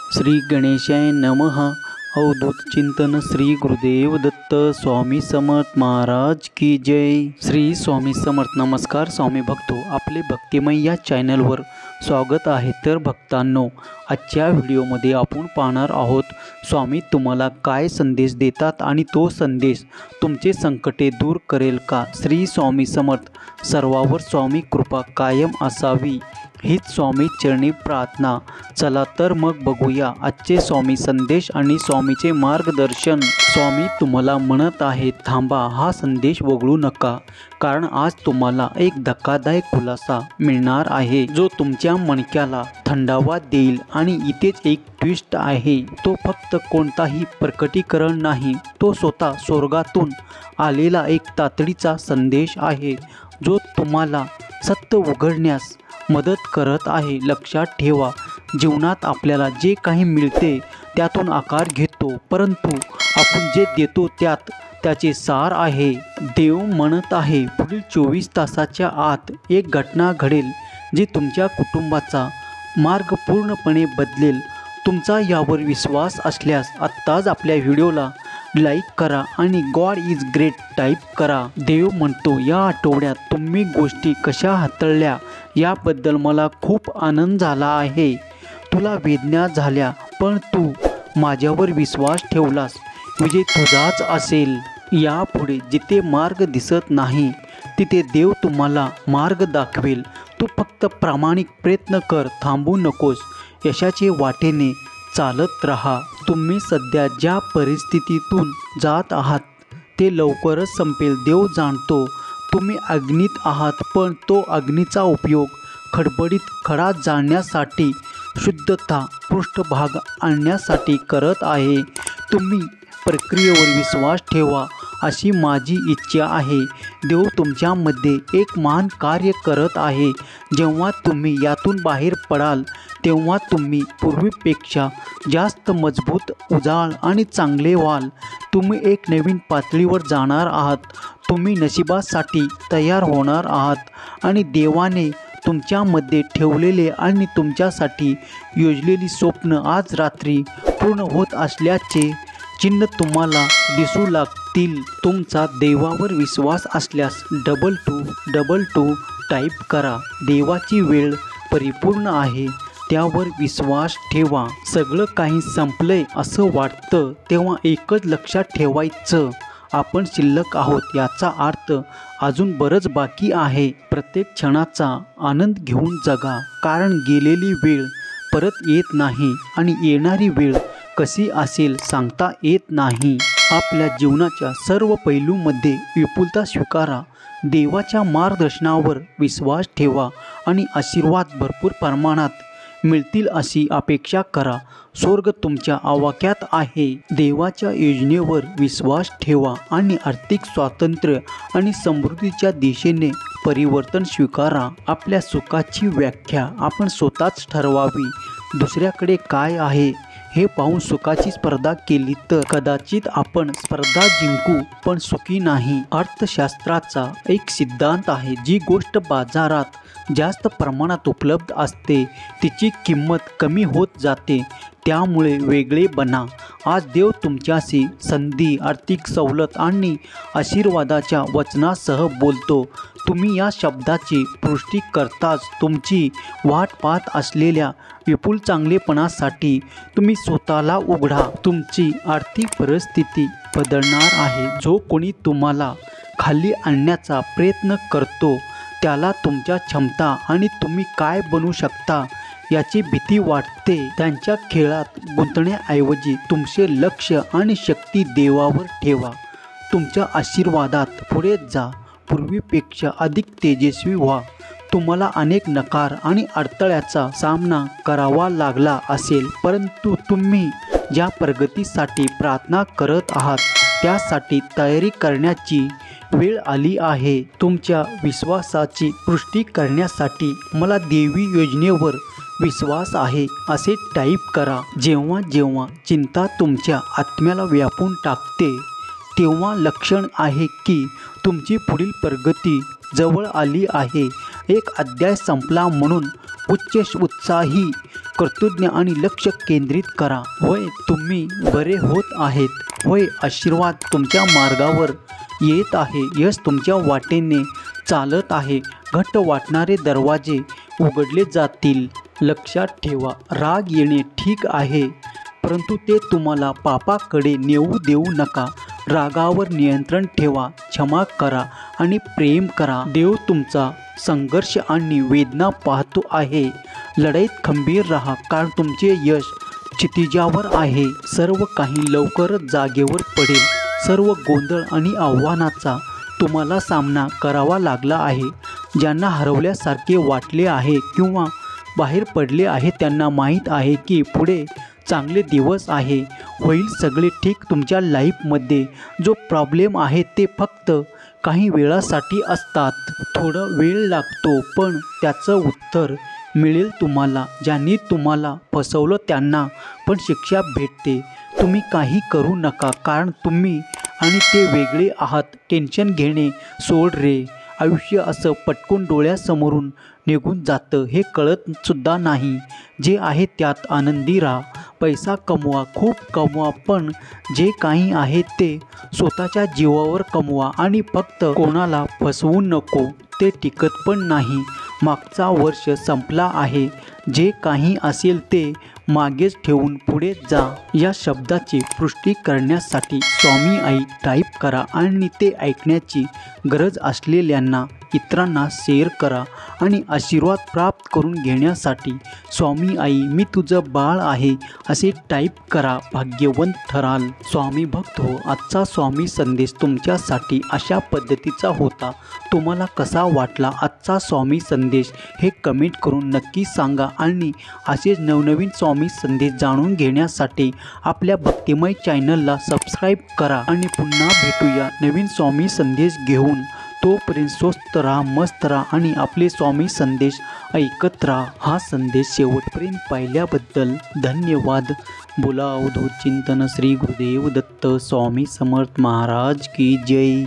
श्री गणेशाय नमः। अवधूत चिंतन श्री गुरुदेव दत्त स्वामी समर्थ महाराज की जय। श्री स्वामी समर्थ। नमस्कार स्वामी भक्तो, आपले भक्तिमय या चॅनलवर स्वागत आहे। तर भक्तांनो, आजच्या व्हिडिओमध्ये आपण पाहणार आहोत स्वामी तुम्हाला काय संदेश देतात आणि तो संदेश तुमचे संकटे दूर करेल का। श्री स्वामी समर्थ। सर्वावर स्वामी कृपा कायम असावी हीच स्वामी चरणी प्रार्थना। चला तर मग बघूया आजचे स्वामी संदेश आणि स्वामीचे मार्गदर्शन। स्वामी तुम्हाला म्हणत आहे, थांबा, हा संदेश वगळू नका, कारण आज तुम्हाला एक धक्कादायक खुलासा मिळणार आहे जो तुमच्या मणक्याला थंडावा देईल। आणि इथेच एक ट्विस्ट आहे, तो फक्त कोणताही प्रकटीकरण नाही, तो स्वतः स्वर्गातून आलेला एक तातडीचा संदेश आहे जो तुम्हाला सत्य उघडण्यास मदत करत आहे। लक्षात ठेवा, जीवनात आपल्याला जे काही मिळते त्यातून आकार घेतो, परंतु आपण जे देतो त्यात त्याचे सार आहे। देव म्हणत आहे, पुढील 24 तासाच्या आत एक घटना घडेल जी तुमच्या कुटुंबाचा मार्ग पूर्णपणे बदलेल। तुमचा यावर विश्वास असल्यास आत्ताच आपल्या व्हिडिओला लाईक करा आणि गॉड इज ग्रेट टाईप करा। देव म्हणतो, या आठवड्यात तुम्ही गोष्टी कशा हाताळल्या याबद्दल मला खूप आनंद झाला आहे। तुला वेदना झाल्या, पण तू माझ्यावर विश्वास ठेवलास, विजय तुझाच असेल। यापुढे जिथे मार्ग दिसत नाही तिथे देव तुम्हाला मार्ग दाखवेल। तू फक्त प्रामाणिक प्रयत्न कर, थांबू नकोस, यशाचे वाटेने चालत राहा। तुम्ही सध्या ज्या परिस्थितीतून जात आहात ते लवकरच संपेल। देव जाणतो तुम्ही अग्नीत आहात, पण तो अग्नीचा उपयोग खडबडीत खडा जाळण्यासाठी, शुद्धता पृष्ठभाग आणण्यासाठी करत आहे। तुम्ही प्रक्रियेवर विश्वास ठेवा अशी माझी इच्छा आहे। देव तुमच्यामध्ये एक महान कार्य करत आहे। जेव्हा तुम्ही यातून बाहेर पडाल तेव्हा तुम्ही पूर्वीपेक्षा जास्त मजबूत, उजाळ आणि चांगले व्हाल। तुम्ही एक नवीन पातळीवर जाणार आहात, तुम्ही नशिबासाठी तयार होणार आहात आणि देवाने तुमच्यामध्ये ठेवलेले आणि तुमच्यासाठी योजलेली स्वप्न आज रात्री पूर्ण होत असल्याचे चिन्ह तुम्हाला दिसू लागतील। तुमचा देवावर विश्वास असल्यास 2222 टाईप करा। देवाची वेळ परिपूर्ण आहे, त्यावर विश्वास ठेवा। सगळं काही संपलंय असं वाटतं तेव्हा एकच लक्षात ठेवायचं, आपण शिल्लक आहोत। याचा अर्थ अजून बरंच बाकी आहे। प्रत्येक क्षणाचा आनंद घेऊन जगा, कारण गेलेली वेळ परत येत नाही आणि येणारी वेळ कशी असेल सांगता येत नाही। आपल्या जीवनाच्या सर्व पैलूंमध्ये विपुलता स्वीकारा, देवाच्या मार्गदर्शनावर विश्वास ठेवा आणि आशीर्वाद भरपूर प्रमाणात मिळतील अशी अपेक्षा करा। स्वर्ग तुमच्या आवाक्यात आहे। देवाच्या योजनेवर विश्वास ठेवा आणि आर्थिक स्वातंत्र्य आणि समृद्धीच्या दिशेने परिवर्तन स्वीकारा। आपल्या सुखाची व्याख्या आपण स्वतःच ठरवावी। दुसऱ्याकडे काय आहे हे पाहून सुखाची स्पर्धा केली तर कदाचित आपण स्पर्धा जिंकू, पण सुखी नाही। अर्थशास्त्राचा एक सिद्धांत आहे, जी गोष्ट बाजारात जास्त प्रमाणात उपलब्ध असते तिची किंमत कमी होत जाते, त्यामुळे वेगळे बना। आज देव तुमच्याशी संधी, आर्थिक सवलत आणि आशीर्वादाच्या वचनासह बोलतो। तुम्ही या शब्दाची पुष्टी करताच तुमची वाट पाहत असलेल्या विपुल चांगलेपणासाठी तुम्ही स्वतःला उघडा। तुमची आर्थिक परिस्थिती बदलणार आहे। जो कोणी तुम्हाला खाली आणण्याचा प्रयत्न करतो त्याला तुमच्या क्षमता आणि तुम्ही काय बनू शकता याची भीती वाटते। त्यांच्या खेळात गुंतण्याऐवजी तुमचे लक्ष आणि शक्ती देवावर ठेवा। तुमच्या आशीर्वादात पुढे जा, पूर्वीपेक्षा अधिक तेजस्वी व्हा। तुम्हाला अनेक नकार आणि अडथळ्याचा सामना करावा लागला असेल, परंतु तुम्ही ज्या प्रगतीसाठी प्रार्थना करत आहात त्यासाठी तयारी करण्याची वेळ आली आहे। तुमच्या विश्वासाची पुष्टी करण्यासाठी मला देवी योजनेवर विश्वास आहे असे टाईप करा। जेव्हा जेव्हा चिंता तुमच्या आत्म्याला व्यापून टाकते तेव्हा लक्षण आहे की तुमची पुढील प्रगती जवळ आली आहे। एक अध्याय संपला म्हणून उच्च उत्साही कर्तृज्ञ आणि लक्ष केंद्रित करा. होय, तुम्ही बरे होत आहेत. होय, आशीर्वाद तुमच्या मार्गावर येत आहे. यश तुमच्या वाटेने चालत आहे. घट्ट वाटणारे दरवाजे उघडले जातील. लक्षात ठेवा, राग येणे ठीक आहे, परंतु ते तुम्हाला पापाकडे नेऊ देऊ नका. रागावर नियंत्रण ठेवा, क्षमा करा आणि प्रेम करा. देव तुमचा संघर्ष आणि वेदना पाहतो आहे. लढाईत खंबीर राहा, कारण तुमचे यश क्षितिजावर आहे. सर्व काही लवकरच जागेवर पडेल. सर्व गोंधळ आणि आव्हानाचा तुम्हाला सामना करावा लागला आहे. ज्यांना हरवल्यासारखे वाटले आहे किंवा बाहेर पडले आहे, त्यांना माहीत आहे की पुढे चांगले दिवस आहे. होईल सगळे ठीक. तुमच्या लाईफमध्ये जो प्रॉब्लेम आहे ते फक्त काही वेळासाठी असतात. थोडा वेळ लागतो, पण त्याचं उत्तर मिळेल तुम्हाला. ज्यांनी तुम्हाला फसवलं त्यांना पण शिक्षा भेटते. तुम्ही काही करू नका, कारण तुम्ही आणि ते वेगळे आहात. टेन्शन घेणे सोड रे. आयुष्य असं पटकून डोळ्यासमोरून निघून जातं हे कळतसुद्धा नाही. जे आहे त्यात आनंदी राहा. पैसा कमवा, खूप कमवा, पण जे काही आहे ते स्वतःच्या जीवावर कमवा आणि फक्त कोणाला फसवू नको. ते टिकत पण नाही. मागचा वर्ष संपला आहे. जे काही असेल ते मागेच ठेवून पुढे जा. या शब्दाची पुष्टी करण्यासाठी स्वामी आई टाईप करा आणि ते ऐकण्याची गरज असलेल्यांना इतरांना शेअर करा आणि आशीर्वाद प्राप्त करून घेण्यासाठी स्वामी आई मी तुझं बाळ आहे असे टाईप करा. भाग्यवंत ठराल. स्वामी भक्त हो, आजचा स्वामी संदेश तुमच्यासाठी अशा पद्धतीचा होता. तुम्हाला कसा वाटला आजचा स्वामी संदेश हे कमेंट करून नक्की सांगा आणि असेच नवनवीन स्वामी संदेश जाणून घेण्यासाठी आपल्या भक्तिमय चॅनलला सबस्क्राईब करा आणि पुन्हा भेटूया नवीन स्वामी संदेश घेऊन. तोपर्यंत स्वस्त राहा, मस्त राहा आणि आपले स्वामी संदेश ऐकत राहा. हा संदेश शेवटपर्यंत पाहिल्याबद्दल धन्यवाद. बोला अवधूत चिंतन श्री गुरुदेव दत्त स्वामी समर्थ महाराज की जय.